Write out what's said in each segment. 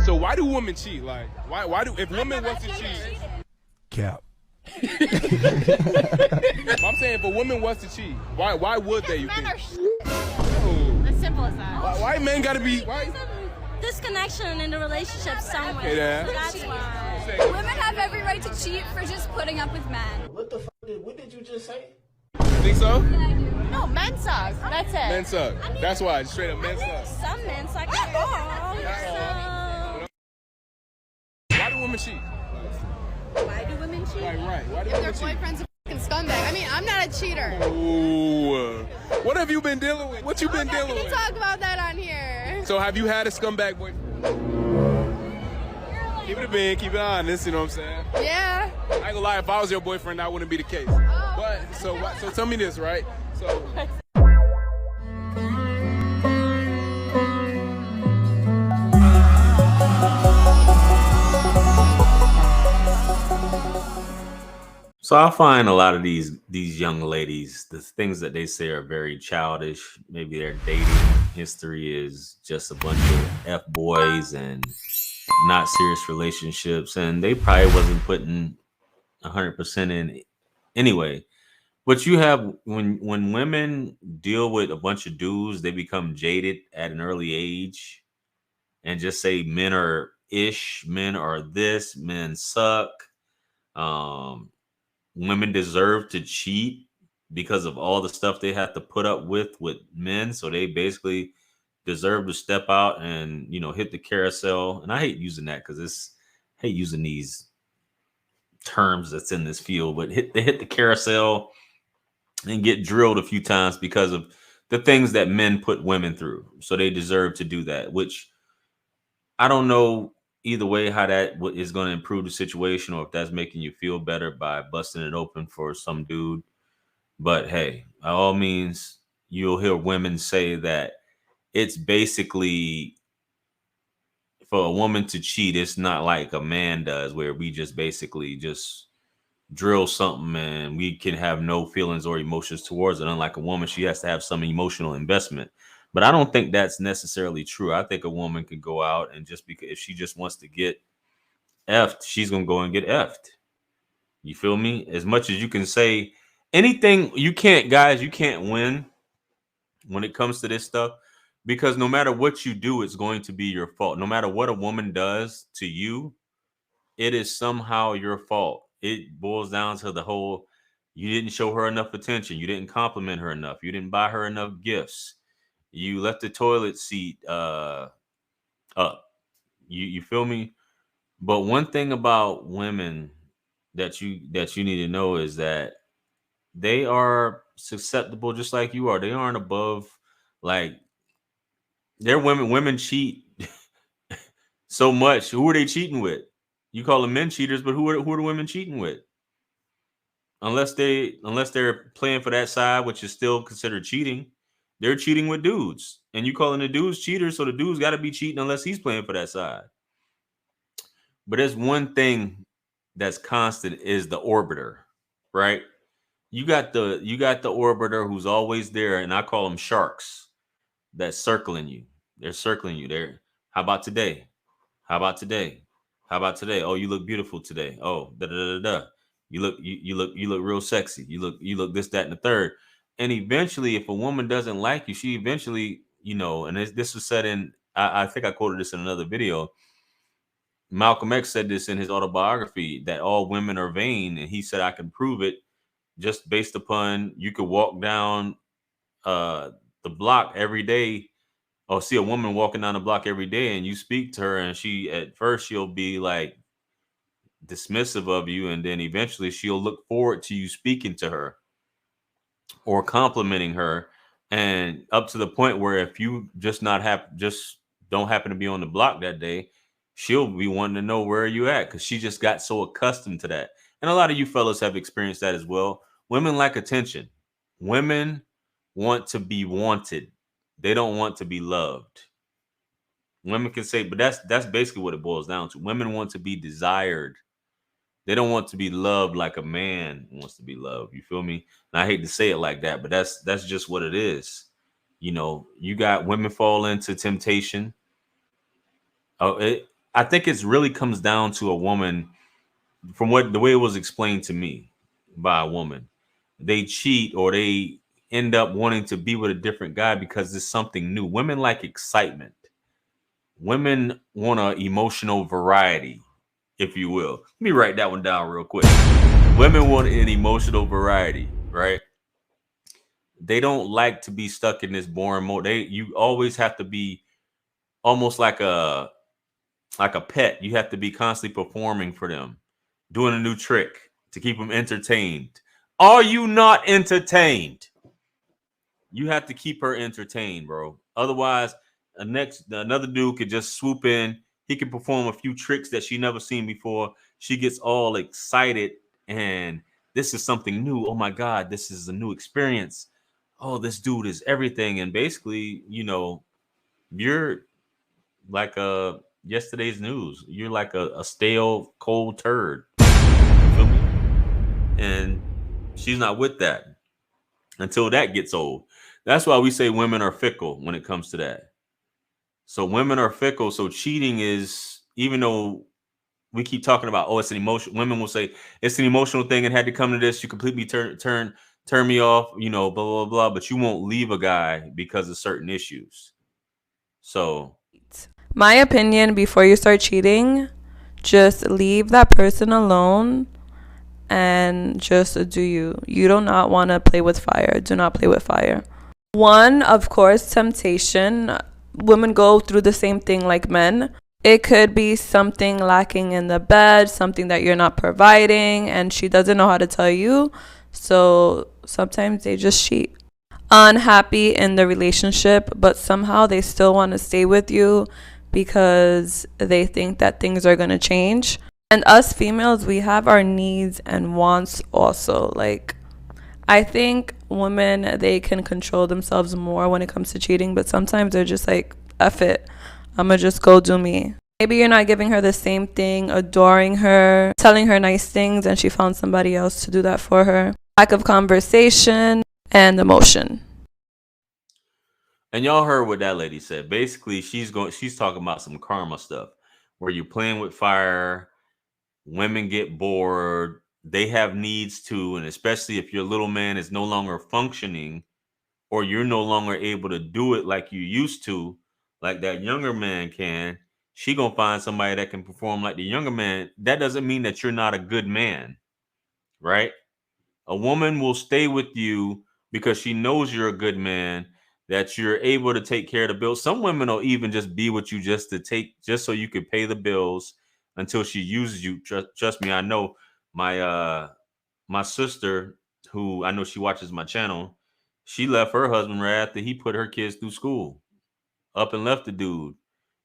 So why do women cheat? Like, why do if women was to cheat? Cap. I'm saying if a woman was to cheat, why would they? You men think? are as simple as that. Why men gotta be? Why? Disconnection in the relationship somewhere. Okay, then. So that's why. Women have every right to cheat for just putting up with men. What the fuck what did you just say? You think so? Yeah, I do. No, men suck. That's it. Men suck. That's why. Straight up, men suck. Some men suck at all. Why do women cheat? Why do women cheat? Right. Why do If their women cheat? boyfriend's a fucking scumbag. I mean, I'm not a cheater. Ooh. What have you been dealing with? What you been dealing We with? can talk about that on here. So have you had a scumbag boyfriend? Keep it a bean, keep it honest, you know what I'm saying? Yeah. I ain't gonna lie, if I was your boyfriend, that wouldn't be the case. But, so tell me this, right? So, So I find a lot of these young ladies, the things that they say are very childish. Maybe their dating history is just a bunch of F boys and not serious relationships, and they probably wasn't putting 100% in anyway. But you have when women deal with a bunch of dudes, they become jaded at an early age and just say men are ish, men are this, men suck. Women deserve to cheat because of all the stuff they have to put up with men. So they basically deserve to step out and, hit the carousel. And I hate using that because I hate using these terms that's in this field, but they hit the carousel and get drilled a few times because of the things that men put women through. So they deserve to do that, which I don't know either way how that is going to improve the situation, or if that's making you feel better by busting it open for some dude. But hey, by all means, you'll hear women say that it's basically for a woman to cheat. It's not like a man does, where we just basically just drill something and we can have no feelings or emotions towards it. Unlike a woman, she has to have some emotional investment. But I don't think that's necessarily true. I think a woman could go out and just because if she just wants to get effed, she's going to go and get effed. You feel me? As much as you can say anything, you can't win when it comes to this stuff, because no matter what you do, it's going to be your fault. No matter what a woman does to you, it is somehow your fault. It boils down to the whole, you didn't show her enough attention. You didn't compliment her enough. You didn't buy her enough gifts. You left the toilet seat up. You feel me? But one thing about women that you need to know is that they are susceptible just like you are. They aren't above, like, they're women. Women cheat so much. Who are they cheating with? You call them men cheaters, but who are the women cheating with? Unless they're playing for that side, which is still considered cheating. They're cheating with dudes, and you calling the dudes cheaters, so the dude's got to be cheating unless he's playing for that side. But there's one thing that's constant is the orbiter, right? You got the orbiter who's always there, and I call them sharks that's circling you. They're circling you. They're, how about today? How about today? How about today? Oh, you look beautiful today. Oh, da da da da. You look real sexy. You look this, that, and the third. And eventually, if a woman doesn't like you, she eventually, and this was said in, I think I quoted this in another video. Malcolm X said this in his autobiography, that all women are vain. And he said, I can prove it just based upon, you could walk down the block every day, or see a woman walking down the block every day, and you speak to her, and at first she'll be like dismissive of you, and then eventually she'll look forward to you speaking to her or complimenting her, and up to the point where if you just don't happen to be on the block that day, she'll be wanting to know where you at, because she just got so accustomed to that. And a lot of you fellas have experienced that as well. Women like attention. Women want to be wanted. They don't want to be loved. Women can say, but that's basically what it boils down to. Women want to be desired. They don't want to be loved like a man wants to be loved. You feel me? And I hate to say it like that, but that's just what it is. You got women fall into temptation. I think it's really comes down to a woman, from what the way it was explained to me by a woman. They cheat or they end up wanting to be with a different guy because it's something new. Women like excitement. Women want an emotional variety, if you will. Let me write that one down real quick. Women want an emotional variety, right? They don't like to be stuck in this boring mode. You always have to be almost like a pet. You have to be constantly performing for them, doing a new trick to keep them entertained. Are you not entertained? You have to keep her entertained, bro. Otherwise, another dude could just swoop in. He can perform a few tricks that she never seen before. She gets all excited, and this is something new. Oh my God, this is a new experience. Oh, this dude is everything. And basically, you're like yesterday's news. You're like a stale, cold turd. You feel me? And she's not with that until that gets old. That's why we say women are fickle when it comes to that. So women are fickle. So cheating is, even though we keep talking about, oh, it's an emotion. Women will say it's an emotional thing and had to come to this. You completely turn me off, blah, blah, blah. But you won't leave a guy because of certain issues. So my opinion, before you start cheating, just leave that person alone and just do you. You do not want to play with fire. Do not play with fire. One, of course, temptation. Women go through the same thing like men. It could be something lacking in the bed, something that you're not providing, and she doesn't know how to tell you. So sometimes they just cheat. Unhappy in the relationship, but somehow they still want to stay with you because they think that things are going to change. And us females, we have our needs and wants also. Like, I think women, they can control themselves more when it comes to cheating, but sometimes they're just like, F it, I'm gonna just go do me. Maybe you're not giving her the same thing, adoring her, telling her nice things, and she found somebody else to do that for her. Lack of conversation and emotion. And y'all heard what that lady said. Basically, she's talking about some karma stuff where you're playing with fire. Women get bored. They have needs too. And especially if your little man is no longer functioning or you're no longer able to do it like you used to, like that younger man can, she gonna find somebody that can perform like the younger man. That doesn't mean that you're not a good man, right? A woman will stay with you because she knows you're a good man, that you're able to take care of the bills. Some women will even just be with you just so you can pay the bills until she uses you. Trust me, I know my sister, who I know she watches my channel, she left her husband right after he put her kids through school, up and left the dude,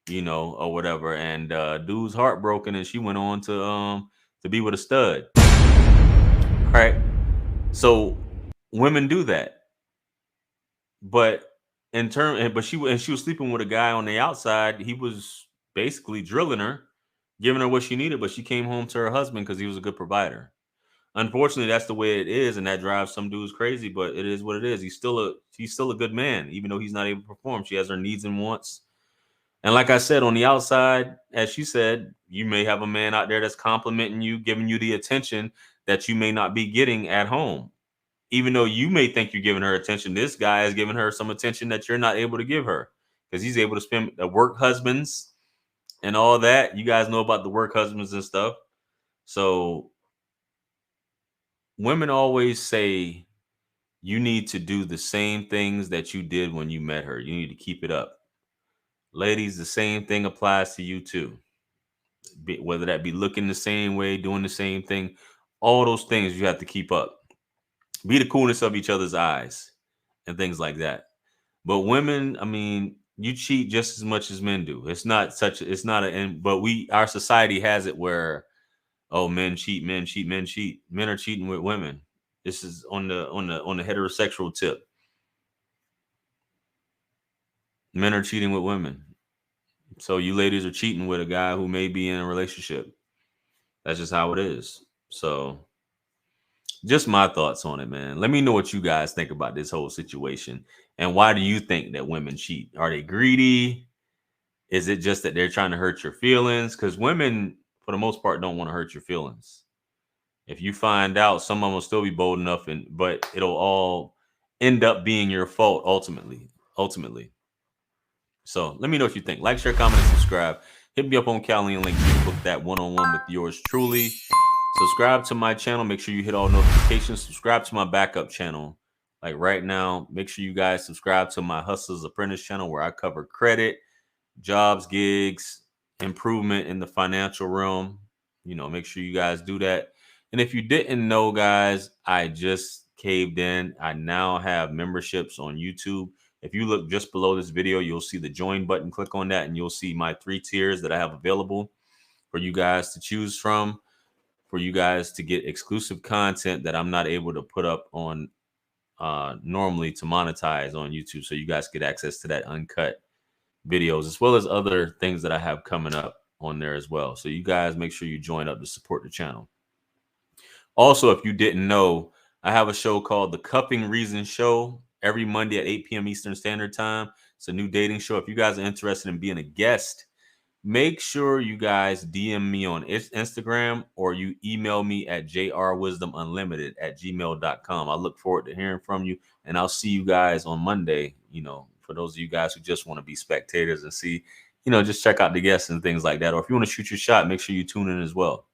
or whatever. And dude's heartbroken, and she went on to be with a stud. Right? So women do that. But she was sleeping with a guy on the outside. He was basically drilling her, giving her what she needed, but she came home to her husband because he was a good provider. Unfortunately, that's the way it is, and that drives some dudes crazy, but it is what it is. He's still a good man, even though he's not able to perform. She has her needs and wants. And like I said, on the outside, as she said, you may have a man out there that's complimenting you, giving you the attention that you may not be getting at home. Even though you may think you're giving her attention, this guy is giving her some attention that you're not able to give her because he's able to spend the work husbands and all that. You guys know about the work husbands and stuff. So women always say you need to do the same things that you did when you met her. You need to keep it up. Ladies, the same thing applies to you too. Whether that be looking the same way, doing the same thing, all those things you have to keep up. Be the coolness of each other's eyes and things like that. But women, I mean, you cheat just as much as men do. But our society has it where, oh, men cheat. Men are cheating with women. This is on the heterosexual tip. Men are cheating with women. So you ladies are cheating with a guy who may be in a relationship. That's just how it is. So just my thoughts on it, man. Let me know what you guys think about this whole situation. And why do you think that women cheat? Are they greedy? Is it just that they're trying to hurt your feelings? Because women, for the most part, don't want to hurt your feelings. If you find out, someone will still be bold enough, but it'll all end up being your fault ultimately. So let me know what you think. Like, share, comment, and subscribe. Hit me up on Callie and link to book that one-on-one with yours truly. Subscribe to my channel. Make sure you hit all notifications. Subscribe to my backup channel. Like right now, make sure you guys subscribe to my Hustler's Apprentice channel where I cover credit, jobs, gigs, improvement in the financial realm. Make sure you guys do that. And if you didn't know, guys, I just caved in. I now have memberships on YouTube. If you look just below this video, you'll see the join button. Click on that and you'll see my 3 tiers that I have available for you guys to choose from, for you guys to get exclusive content that I'm not able to put up on normally to monetize on YouTube. So you guys get access to that uncut videos as well as other things that I have coming up on there as well. So you guys make sure you join up to support the channel. Also, if you didn't know, I have a show called The Cuffing Reason Show every Monday at 8 p.m. Eastern Standard Time. It's a new dating show. If you guys are interested in being a guest, make sure you guys DM me on Instagram or you email me at jrwisdomunlimited@gmail.com. I look forward to hearing from you, and I'll see you guys on Monday. For those of you guys who just want to be spectators and see, just check out the guests and things like that. Or if you want to shoot your shot, make sure you tune in as well.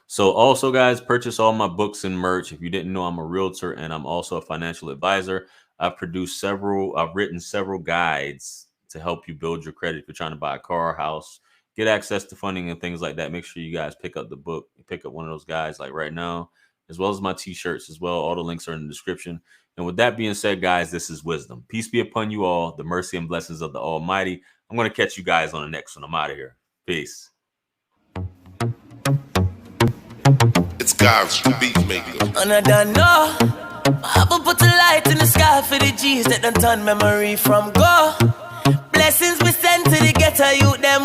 So also, guys, purchase all my books and merch. If you didn't know, I'm a realtor and I'm also a financial advisor. I've written several guides to help you build your credit if you're trying to buy a car, house, get access to funding and things like that. Make sure you guys pick up the book, pick up one of those guides like right now, as well as my t-shirts as well. All the links are in the description. And with that being said, guys, this is Wisdom. Peace be upon you all, the mercy and blessings of the Almighty. I'm going to catch you guys on the next one. I'm out of here. Peace. It's God's beat maker. And I don't know. I haven't put a light in the sky for the G's that done turn memory from go. Blessings we send to the ghetto youth.